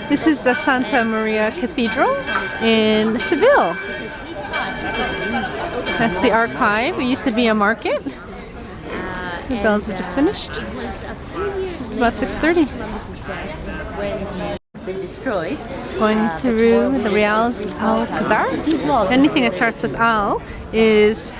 This is the Santa Maria Cathedral in Seville. That's the archive. It used to be a market. The bells have just finished. It's about 6:30. Been destroyed. Going through the Real Alcazar. Anything that starts with Al is...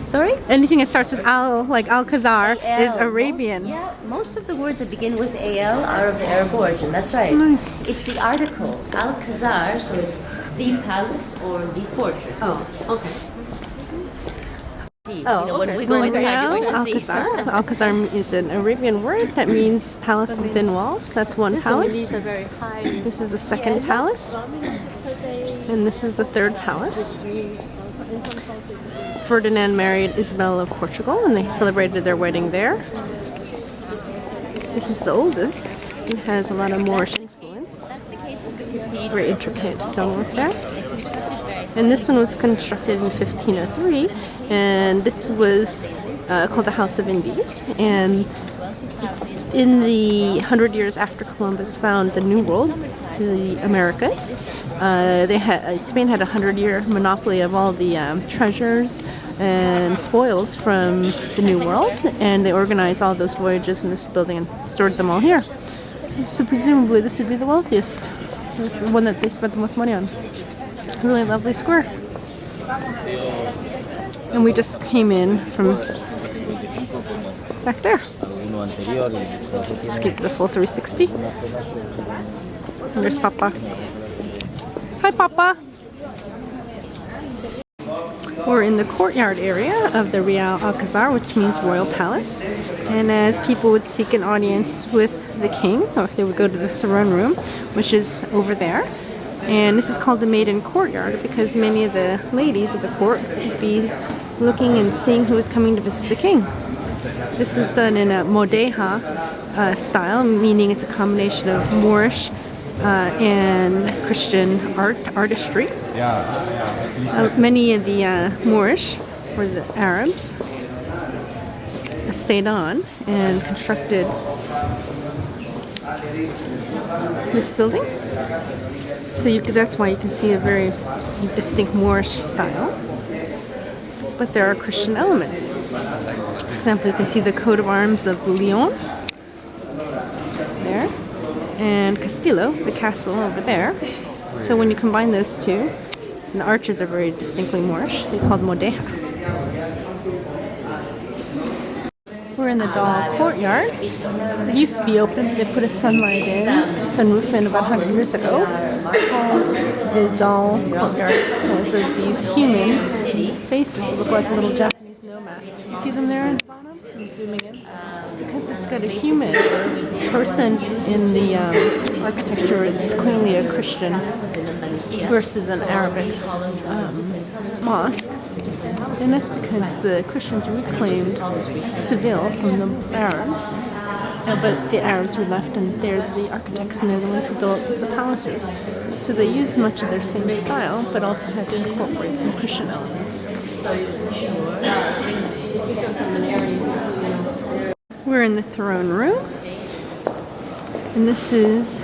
Sorry? Anything that starts with Al, like Alcazar, is Arabian. Most of the words that begin with AL are of the Arab origin. That's right. Nice. It's the article Alcazar, so it's the palace or the fortress. Oh, okay. When we go inside, you're going to see. Alcazar. Alcazar is an Arabian word that means palace of thin walls. That's one palace. This is the second palace. And this is the third palace. Ferdinand married Isabel of Portugal and they celebrated their wedding there. This is the oldest. It has a lot of Moorish influence. Very intricate stonework there. And this one was constructed in 1503. And this was called the House of Indies. And in the 100 years after Columbus found the New World, the Americas, Spain had a 100-year monopoly of all the treasures and spoils from the New World, and they organized all those voyages in this building and stored them all here. So presumably this would be the wealthiest, the one that they spent the most money on. Really lovely square. And we just came in from back there. Just give it the full 360. And there's Papa. Hi, Papa. We're in the courtyard area of the Real Alcazar, which means Royal Palace. And as people would seek an audience with the king, or they would go to the throne room, which is over there. And this is called the Maiden Courtyard because many of the ladies of the court would be looking and seeing who was coming to visit the king. This is done in a Modeja style, meaning it's a combination of Moorish and Christian artistry. Many of the Moorish, or the Arabs, stayed on and constructed this building. So that's why you can see a very distinct Moorish style. But there are Christian elements. For example, you can see the coat of arms of Leon there, and Castillo, the castle over there. So when you combine those two, the arches are very distinctly Moorish. They're called Modeja. We're in the Doll Courtyard. It used to be open, but they put a sunroof in about 100 years ago, called the Doll Courtyard because of these human faces that look like little Japanese nomads. You see them there at the bottom? I'm zooming in. Because it's got a human person in the architecture, it's clearly a Christian versus an Arabic mosque. And that's because the Christians reclaimed Seville from the Arabs, but the Arabs were left and they're the architects and they're the ones who built the palaces. So they used much of their same style, but also had to incorporate some Christian elements. We're in the throne room, and this is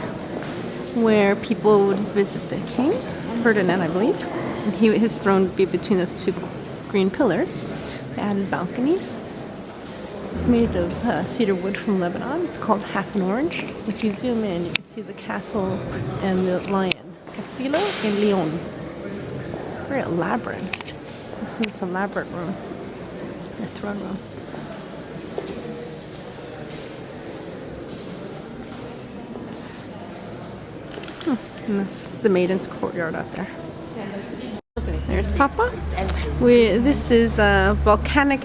where people would visit the king, Ferdinand, I believe. And his throne would be between those two green pillars. They added balconies. It's made of cedar wood from Lebanon. It's called Half an Orange. If you zoom in, you can see the castle and the lion. Castillo and Leon. Very elaborate. This is this elaborate room. The throne room. And that's the Maiden's Courtyard out there. There's Papa. This is a volcanic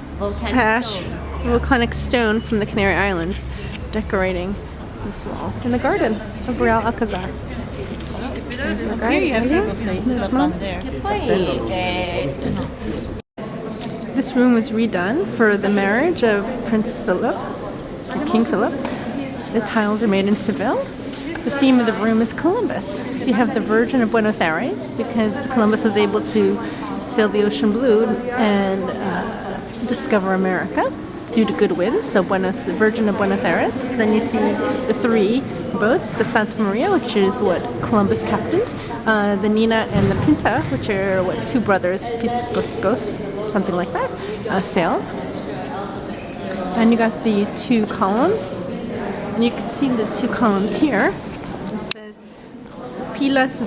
stone from the Canary Islands decorating this wall in the garden of Real Alcazar. There's a guy. This room was redone for the marriage of Prince Philip, or King Philip. The tiles are made in Seville. The theme of the room is Columbus. So you have the Virgin of Buenos Aires because Columbus was able to sail the ocean blue and discover America. due to good winds. So Virgin of Buenos Aires. Then you see the 3 boats, the Santa Maria, which is what Columbus captained, the Nina and the Pinta, which are what 2 brothers, Piscoscos, something like that, sailed. And you got the 2 columns, and you can see the 2 columns here. It says Pilas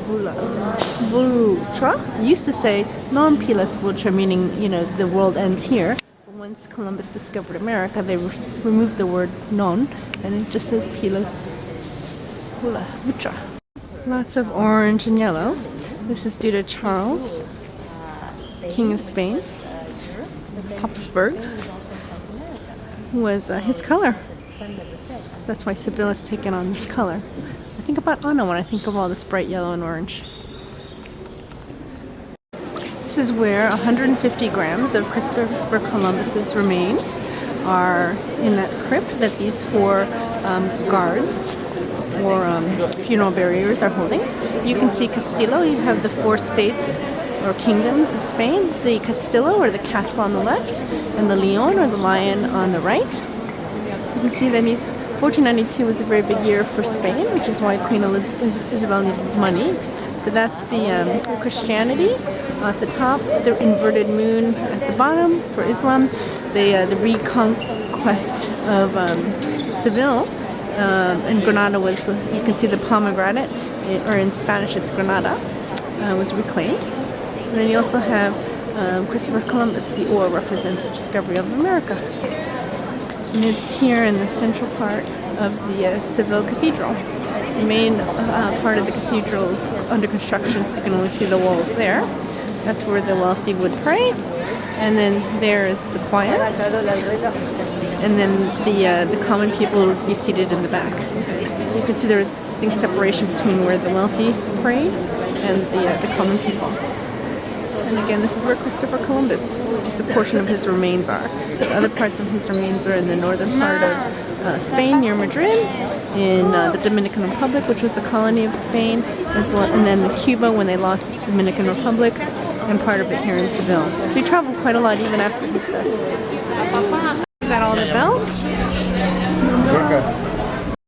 Vultra. It used to say non Pilas Vultra, meaning the world ends here. But once Columbus discovered America, they removed the word non, and it just says Pilas Vultra. Lots of orange and yellow. This is due to Charles, King of Spain. Habsburg was his color. That's why Seville is taken on this color. I think about Anna when I think of all this bright yellow and orange. This is where 150 grams of Christopher Columbus's remains are in that crypt that these 4 guards or funeral buriers are holding. You can see Castillo. You have the 4 states or kingdoms of Spain. The Castillo, or the castle, on the left, and the Leon, or the lion, on the right. You can see that 1492 was a very big year for Spain, which is why Queen Isabel needed money. So that's the Christianity at the top, the inverted moon at the bottom for Islam, the reconquest of Seville, and Granada was, you can see the pomegranate, or in Spanish it's Granada, was reclaimed. And then you also have Christopher Columbus. The oar represents the discovery of America. And it's here in the central part of the Seville Cathedral. The main part of the cathedral is under construction, so you can only see the walls there. That's where the wealthy would pray. And then there is the choir. And then the common people would be seated in the back. You can see there is a distinct separation between where the wealthy prayed and the common people. And again, this is where Christopher Columbus, just a portion of his remains are. The other parts of his remains are in the northern part of Spain, near Madrid, in the Dominican Republic, which was a colony of Spain, as well, and then Cuba when they lost the Dominican Republic, and part of it here in Seville. So he traveled quite a lot even after his death. Is that all the bells?